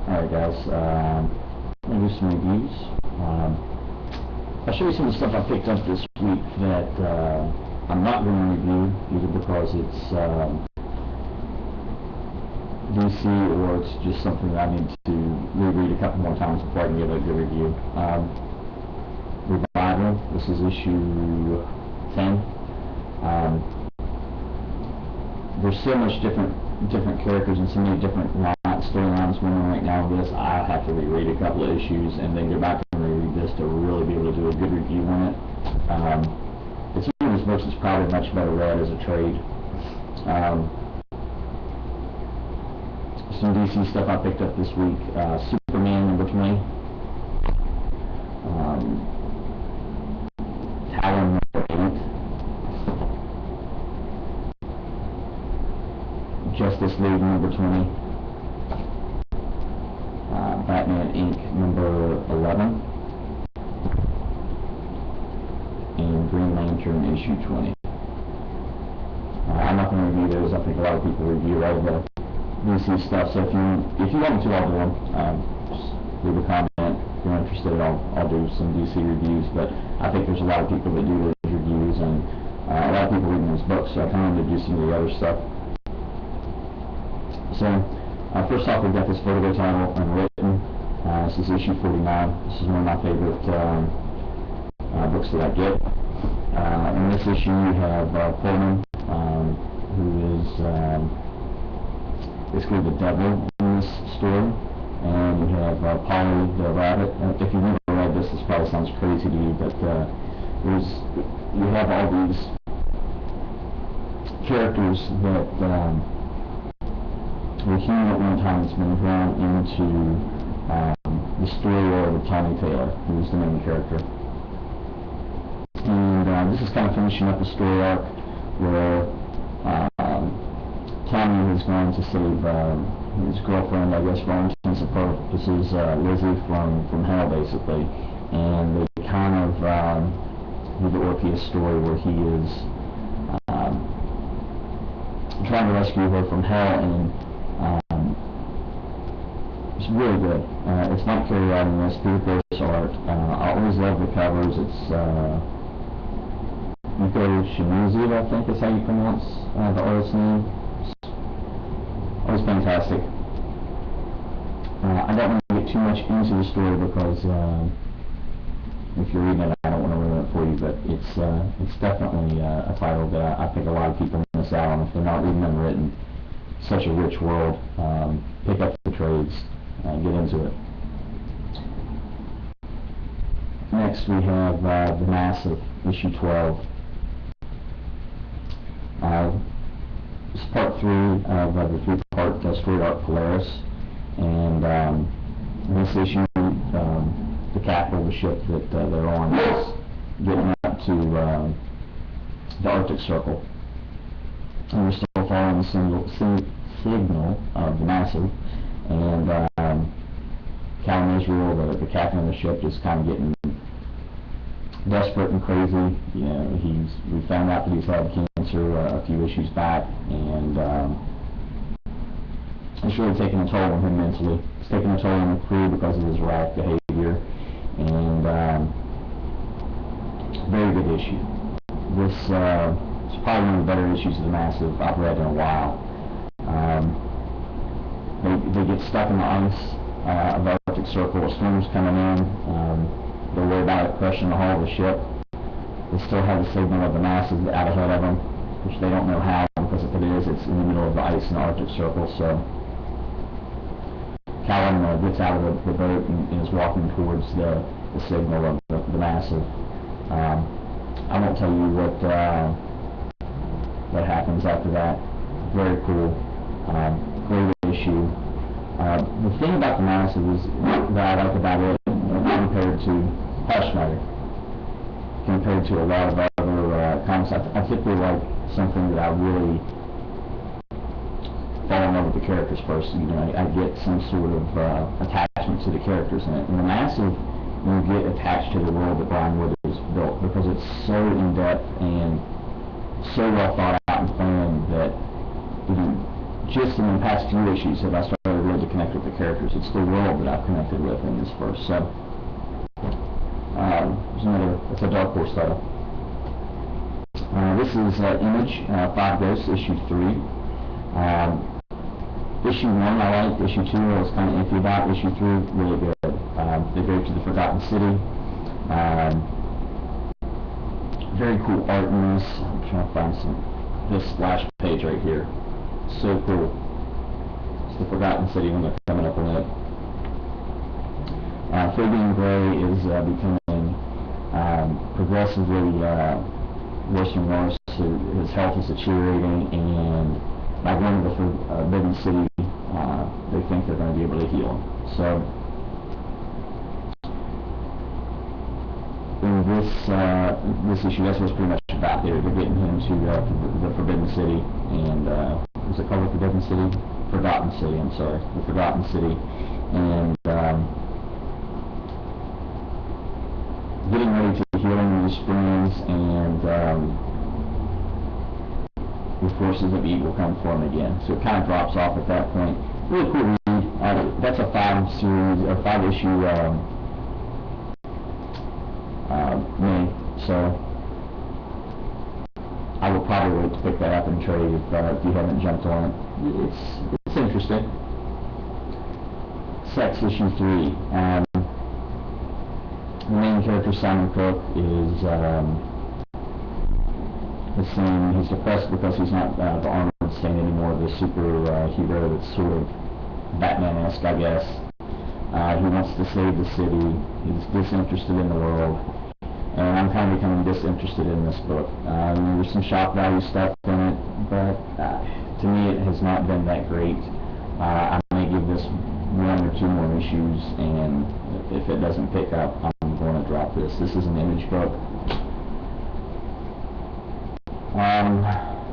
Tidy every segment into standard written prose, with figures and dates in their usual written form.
Alright guys, I'm going to do some reviews. I'll show you some of the stuff I picked up this week that I'm not going to review, either because it's DC or it's just something that I need to reread a couple more times before I can give it a good review. Revival, this is issue 10. There's so much different characters and so many different storylines going on right now with this. I have to reread a couple of issues and then go back and reread this to really be able to do a good review on it. It's one of those books that's probably much better read as a trade. Some DC stuff I picked up this week. Superman number 20. Talon number 8. Justice League number 20. Batman Inc. number 11. And Green Lantern issue 20. I'm not going to review those. I think a lot of people review all the DC stuff, so if you want me to, I'll do them. Just leave a comment. If you're interested, I'll do some DC reviews, but I think there's a lot of people that do those reviews, and a lot of people reading those books, so I kind of want to do some of the other stuff. So, first off, we've got this Vertigo title, Unwritten. This is issue 49. This is one of my favorite books that I get. In this issue, you have Pullman, who is basically the devil in this story, and you have Polly the rabbit. If you've never read this, this probably sounds crazy to you, but you have all these characters that were human at one time. It's been drawn into the story world of Tommy Taylor, who's the main character. And this is kind of finishing up a story arc where Tommy has gone to save his girlfriend, I guess, for all intents and purposes, Lizzie from hell, basically. And they kind of do the Orpheus story where he is trying to rescue her from hell, and it's really good. It's not carried out in this Peter art. I always love the covers. It's Nico Shimizu, I think is how you pronounce the artist's name. Always fantastic. I don't want to get too much into the story because if you're reading it, I don't want to ruin it for you, but it's definitely a title that I think a lot of people miss out on if they're not reading Unwritten. Such a rich world. Pick up the trades and get into it. Next we have The Massive, issue 12. This is part 3 of the 3-part story arc Polaris, and in this issue, the captain of the ship that they're on is getting up to the Arctic Circle, and we're still following the signal of the Massive, and Callum Israel, the captain of the ship, is kind of getting desperate and crazy. You know, we found out that he's had cancer a few issues back, and it's really taking a toll on him mentally. It's taking a toll on the crew because of his erratic behavior, and very good issue. This is probably one of the better issues of the Massive I've read in a while. They get stuck in the ice of the Arctic Circle. A storm's coming in. They're worried about it crushing the hull of the ship. They still have the signal of the Massive out ahead of them, which they don't know how, because if it is, it's in the middle of the ice in the Arctic Circle. So Callum gets out of the boat and is walking towards the signal of the Massive. I won't tell you what happens after that. Very cool. Great issue. The thing about the Massive is that I like about it, compared to Hushmother, compared to a lot of other comics, I typically like something that I really fall in love with the characters first. You know, I get some sort of attachment to the characters in it. And the Massive, you get attached to the world that Brian Wood has built because it's so in-depth and so well thought out and planned that, you know, just in the past few issues have I started really to connect with the characters. It's the world that I've connected with in this verse. So, there's another, it's a Dark Horse title. This is Image, 5 Ghosts, issue 3. Issue 1 I liked, issue 2 I was kind of iffy about, issue 3 really good. They go to the Forgotten City. Very cool art in this. I'm trying to find this splash page right here. So cool. It's the Forgotten City when they're coming up on it. Fabian Gray is becoming progressively worse and worse. His health is deteriorating, and by going to the Forbidden City, they think they're going to be able to heal him. So, in this issue, that's what it's pretty much about. They're getting him to the Forbidden City, and was it called the Forbidden City? Forgotten City, I'm sorry. The Forgotten City, and getting ready to heal him with his friends, and the forces of evil come for him again. So it kind of drops off at that point. Really cool read. That's a 5-issue mini. So I will probably wait to pick that up and trade if you haven't jumped on it. It's interesting. Sex, issue 3. The main character, Simon Cook, is saying he's depressed because he's not the Armored Saint anymore, the superhero that's sort of Batman-esque, I guess. He wants to save the city. He's disinterested in the world. And I'm kind of becoming disinterested in this book. There's some shock value stuff in it, but to me it has not been that great. I may give this 1 or 2 more issues, and if it doesn't pick up, I'm going to drop this. This is an Image book.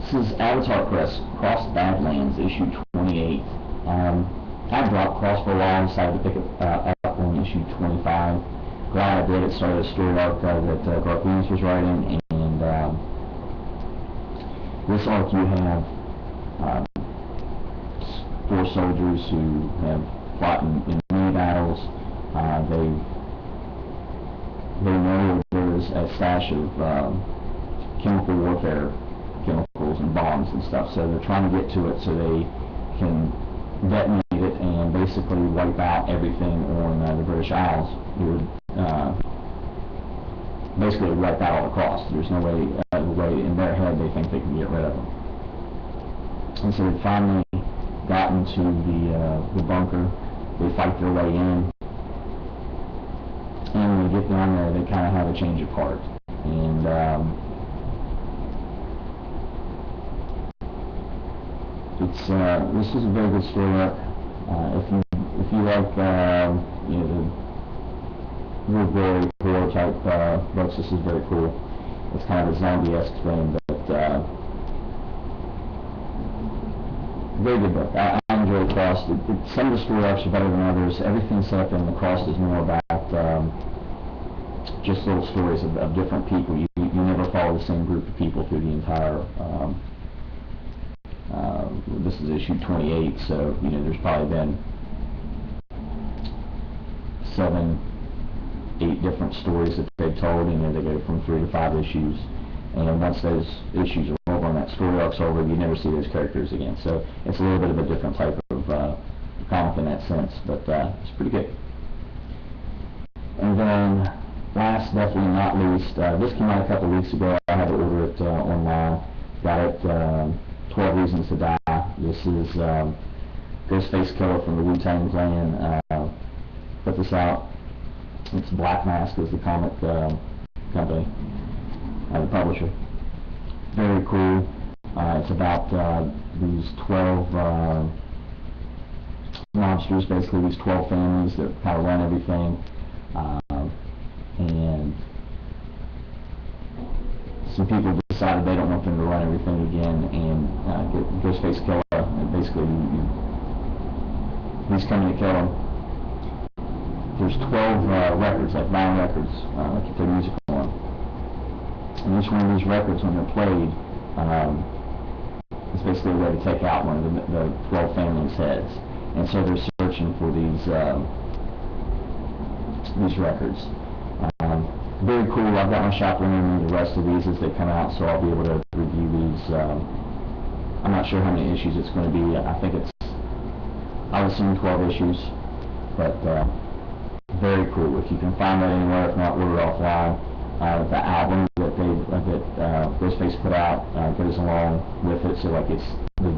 This is Avatar Press, Cross Badlands, issue 28. I dropped Cross for a while and decided to pick it up on issue 25. Glad I did. It started a story arc that Garth Williams was writing, and this arc you have 4 soldiers who have fought in many battles. They know there's a stash of chemical warfare, chemicals and bombs and stuff, so they're trying to get to it so they can detonate it and basically wipe out everything on the British Isles. Basically wipe out all the costs. There's no way, in their head they think they can get rid of them. And so they finally gotten to the bunker. They fight their way in, and when they get down there, they kind of have a change of heart. And this is a very good story arc. If you like the real gory horror type books, this is very cool. It's kind of a zombie-esque thing, but very good book. I enjoy Crossed. Some of the story arcs are better than others. Everything set up in the Crossed is more about just little stories of different people. You never follow the same group of people through the entire. This is issue 28, so there's probably been 7, 8 different stories that they've told. They go from 3 to 5 issues, and once those issues are over and that story arc's over, you never see those characters again. So it's a little bit of a different type of comic in that sense, but it's pretty good. And then last, definitely not least, this came out a couple weeks ago. I had to order it online. Got it. 12 Reasons to Die. This is Ghostface Killer from the Wu-Tang Clan. Put this out. It's Black Mask is the comic company, the publisher. Very cool. It's about these 12 mobsters, basically these 12 families that kind of run everything. And some people decided they don't want them to run everything again, and Ghostface Killer, basically, he's coming to kill them. There's 12 records, like vinyl records, like you play music on. And each one of these records, when they're played, is basically a way to take out one of the 12 families' heads. And so they're searching for these records. Very cool. I've got my shop running the rest of these as they come out, so I'll be able to review these. I'm not sure how many issues it's going to be. I think I was seeing 12 issues, but very cool. If you can find that anywhere, if not, order offline. The album that Ghostface put out goes along with it, so like it's the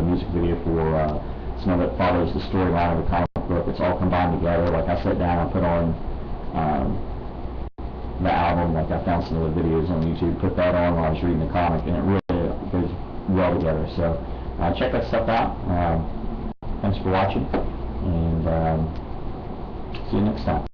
music video for some of it follows the storyline of the comic book. It's all combined together. Like I sat down and put on the album, like I found some of the videos on YouTube, put that on while I was reading the comic, and it really goes well together. So check that stuff out. Thanks for watching, and see you next time.